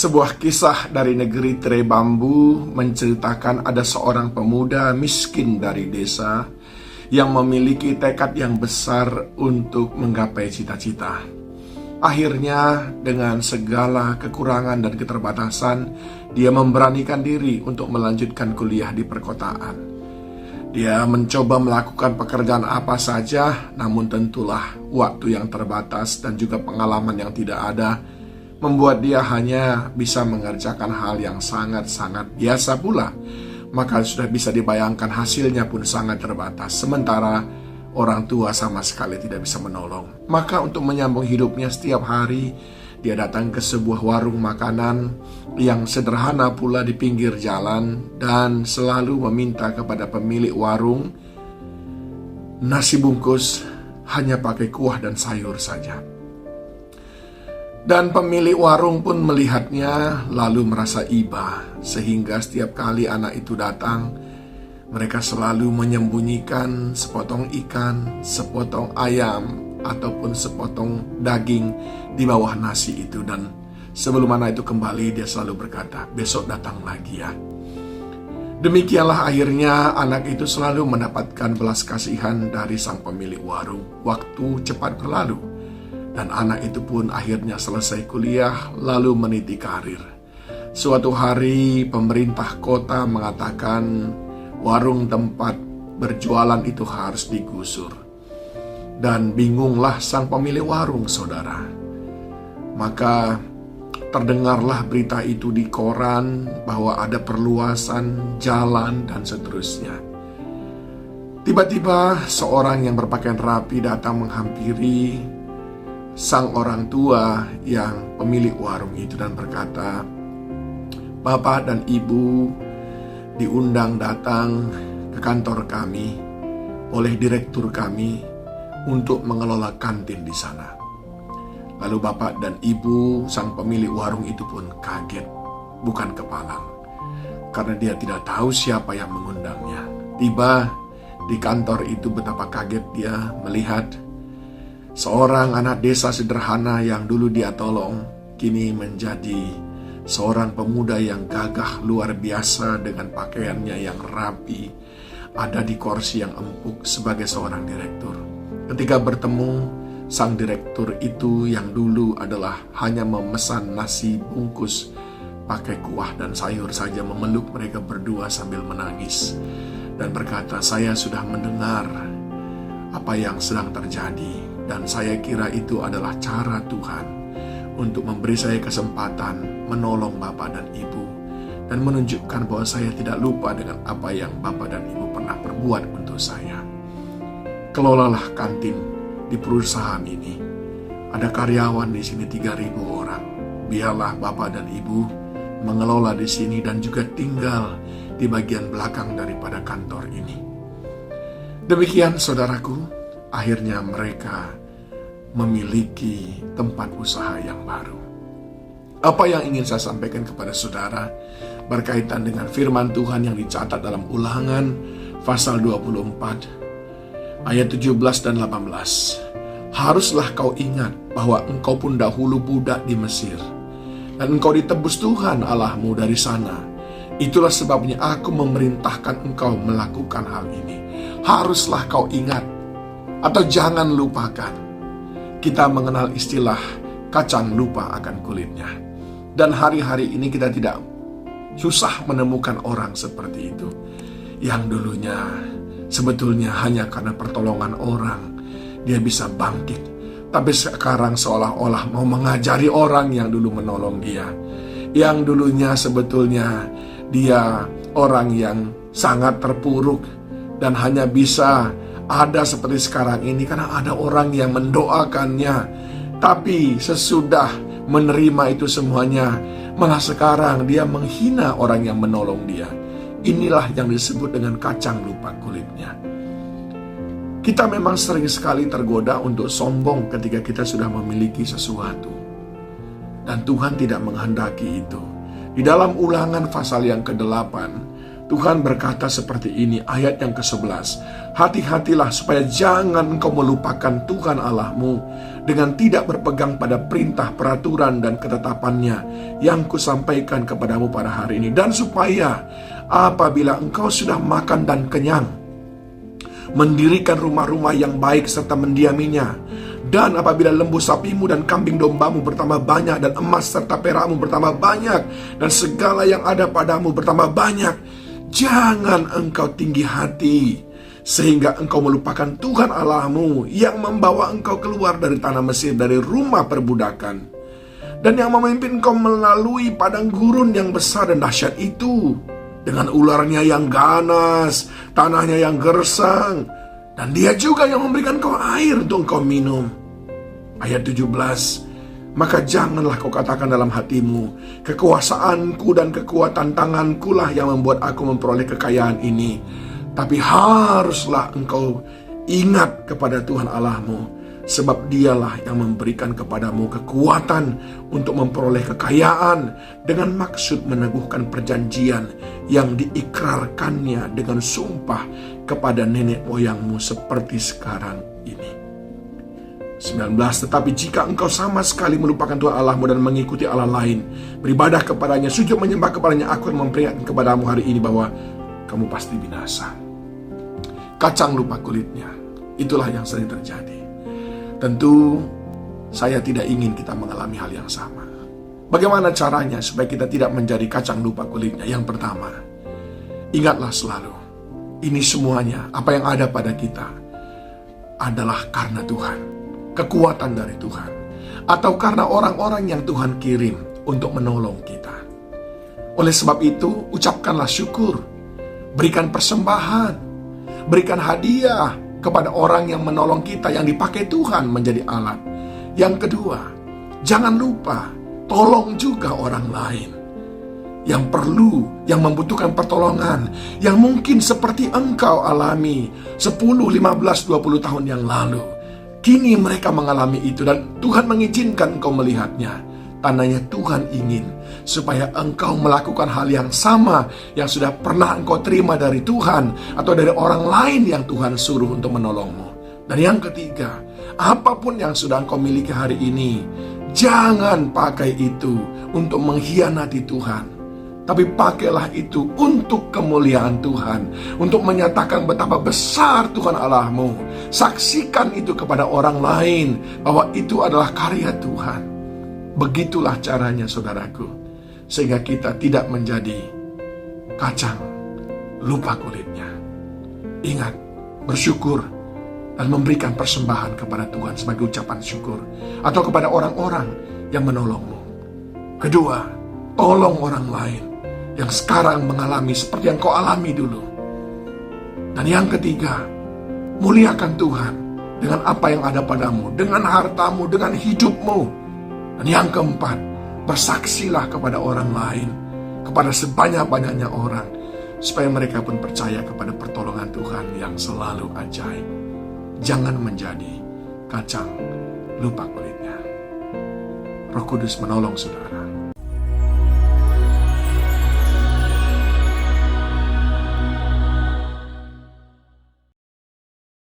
Sebuah kisah dari negeri tirai bambu menceritakan ada seorang pemuda miskin dari desa yang memiliki tekad yang besar untuk menggapai cita-cita. Akhirnya, dengan segala kekurangan dan keterbatasan, dia memberanikan diri untuk melanjutkan kuliah di perkotaan. Dia mencoba melakukan pekerjaan apa saja, namun tentulah waktu yang terbatas dan juga pengalaman yang tidak ada membuat dia hanya bisa mengerjakan hal yang sangat-sangat biasa pula. Maka sudah bisa dibayangkan hasilnya pun sangat terbatas. Sementara orang tua sama sekali tidak bisa menolong. Maka untuk menyambung hidupnya setiap hari, dia datang ke sebuah warung makanan yang sederhana pula di pinggir jalan dan selalu meminta kepada pemilik warung nasi bungkus hanya pakai kuah dan sayur saja. Dan pemilik warung pun melihatnya lalu merasa iba, sehingga setiap kali anak itu datang, mereka selalu menyembunyikan sepotong ikan, sepotong ayam, ataupun sepotong daging di bawah nasi itu. Dan sebelum anak itu kembali, dia selalu berkata, "Besok datang lagi ya." Demikianlah akhirnya anak itu selalu mendapatkan belas kasihan dari sang pemilik warung. Waktu cepat berlalu, dan anak itu pun akhirnya selesai kuliah lalu meniti karir. Suatu hari pemerintah kota mengatakan warung tempat berjualan itu harus digusur. Dan bingunglah sang pemilik warung, saudara. Maka terdengarlah berita itu di koran bahwa ada perluasan jalan dan seterusnya. Tiba-tiba seorang yang berpakaian rapi datang menghampiri sang orang tua yang pemilik warung itu dan berkata, "Bapak dan Ibu diundang datang ke kantor kami oleh direktur kami untuk mengelola kantin di sana." Lalu bapak dan ibu sang pemilik warung itu pun kaget, bukan kepalang, karena dia tidak tahu siapa yang mengundangnya. Tiba di kantor itu, betapa kaget dia melihat seorang anak desa sederhana yang dulu dia tolong, kini menjadi seorang pemuda yang gagah luar biasa dengan pakaiannya yang rapi, ada di kursi yang empuk sebagai seorang direktur. Ketika bertemu, sang direktur itu yang dulu adalah hanya memesan nasi bungkus pakai kuah dan sayur saja, memeluk mereka berdua sambil menangis dan berkata, "Saya sudah mendengar apa yang sedang terjadi, dan saya kira itu adalah cara Tuhan untuk memberi saya kesempatan menolong Bapak dan Ibu dan menunjukkan bahwa saya tidak lupa dengan apa yang Bapak dan Ibu pernah perbuat untuk saya. Kelolalah kantin di perusahaan ini. Ada karyawan di sini 3.000 orang. Biarlah Bapak dan Ibu mengelola di sini dan juga tinggal di bagian belakang daripada kantor ini." Demikian saudaraku, akhirnya mereka memiliki tempat usaha yang baru. Apa yang ingin saya sampaikan kepada saudara berkaitan dengan firman Tuhan yang dicatat dalam Ulangan pasal 24 ayat 17 dan 18. "Haruslah kau ingat bahwa engkau pun dahulu budak di Mesir, dan engkau ditebus Tuhan Allahmu dari sana. Itulah sebabnya aku memerintahkan engkau melakukan hal ini." Haruslah kau ingat, atau jangan lupakan. Kita mengenal istilah kacang lupa akan kulitnya. Dan hari-hari ini kita tidak susah menemukan orang seperti itu, yang dulunya sebetulnya hanya karena pertolongan orang dia bisa bangkit, tapi sekarang seolah-olah mau mengajari orang yang dulu menolong dia, yang dulunya sebetulnya dia orang yang sangat terpuruk dan hanya bisa ada seperti sekarang ini karena ada orang yang mendoakannya. Tapi sesudah menerima itu semuanya, malah sekarang dia menghina orang yang menolong dia. Inilah yang disebut dengan kacang lupa kulitnya. Kita memang sering sekali tergoda untuk sombong ketika kita sudah memiliki sesuatu, dan Tuhan tidak menghendaki itu. Di dalam Ulangan pasal yang ke-8, Tuhan berkata seperti ini, ayat yang ke-11. Hati-hatilah supaya jangan engkau melupakan Tuhan Allahmu dengan tidak berpegang pada perintah, peraturan, dan ketetapannya yang kusampaikan kepadamu pada hari ini. Dan supaya apabila engkau sudah makan dan kenyang, mendirikan rumah-rumah yang baik serta mendiaminya, dan apabila lembu sapimu dan kambing dombamu bertambah banyak, dan emas serta perakmu bertambah banyak, dan segala yang ada padamu bertambah banyak, jangan engkau tinggi hati, sehingga engkau melupakan Tuhan Allahmu yang membawa engkau keluar dari tanah Mesir, dari rumah perbudakan, dan yang memimpin engkau melalui padang gurun yang besar dan dahsyat itu, dengan ularnya yang ganas, tanahnya yang gersang, dan dia juga yang memberikan kau air untuk engkau minum. Ayat 17. Maka janganlah kau katakan dalam hatimu, kekuasaanku dan kekuatan tanganku lah yang membuat aku memperoleh kekayaan ini. Tapi haruslah engkau ingat kepada Tuhan Allahmu, sebab dialah yang memberikan kepadamu kekuatan untuk memperoleh kekayaan, dengan maksud meneguhkan perjanjian yang diikrarkannya dengan sumpah kepada nenek moyangmu seperti sekarang ini. 19. Tetapi jika engkau sama sekali melupakan Tuhan Allahmu dan mengikuti Allah lain, beribadah kepadanya, sujud menyembah kepadanya, aku akan memperingatkan kepadamu hari ini bahwa kamu pasti binasa. Kacang lupa kulitnya, itulah yang sering terjadi. Tentu saya tidak ingin kita mengalami hal yang sama. Bagaimana caranya supaya kita tidak menjadi kacang lupa kulitnya? Yang pertama, ingatlah selalu, ini semuanya, apa yang ada pada kita adalah karena Tuhan, kekuatan dari Tuhan, atau karena orang-orang yang Tuhan kirim untuk menolong kita. Oleh sebab itu, ucapkanlah syukur, berikan persembahan, berikan hadiah kepada orang yang menolong kita, yang dipakai Tuhan menjadi alat. Yang kedua, jangan lupa tolong juga orang lain yang perlu, yang membutuhkan pertolongan, yang mungkin seperti engkau alami 10, 15, 20 tahun yang lalu. Kini mereka mengalami itu dan Tuhan mengizinkan engkau melihatnya. Tandanya Tuhan ingin supaya engkau melakukan hal yang sama yang sudah pernah engkau terima dari Tuhan atau dari orang lain yang Tuhan suruh untuk menolongmu. Dan yang ketiga, apapun yang sudah engkau miliki hari ini, jangan pakai itu untuk mengkhianati Tuhan, tapi pakailah itu untuk kemuliaan Tuhan, untuk menyatakan betapa besar Tuhan Allahmu. Saksikan itu kepada orang lain bahwa itu adalah karya Tuhan. Begitulah caranya, saudaraku, sehingga kita tidak menjadi kacang lupa kulitnya. Ingat, bersyukur dan memberikan persembahan kepada Tuhan sebagai ucapan syukur, atau kepada orang-orang yang menolongmu. Kedua, tolong orang lain yang sekarang mengalami seperti yang kau alami dulu. Dan yang ketiga, muliakan Tuhan dengan apa yang ada padamu, dengan hartamu, dengan hidupmu. Dan yang keempat, bersaksilah kepada orang lain, kepada sebanyak-banyaknya orang, supaya mereka pun percaya kepada pertolongan Tuhan yang selalu ajaib. Jangan menjadi kacang lupa kulitnya. Roh Kudus menolong saudara.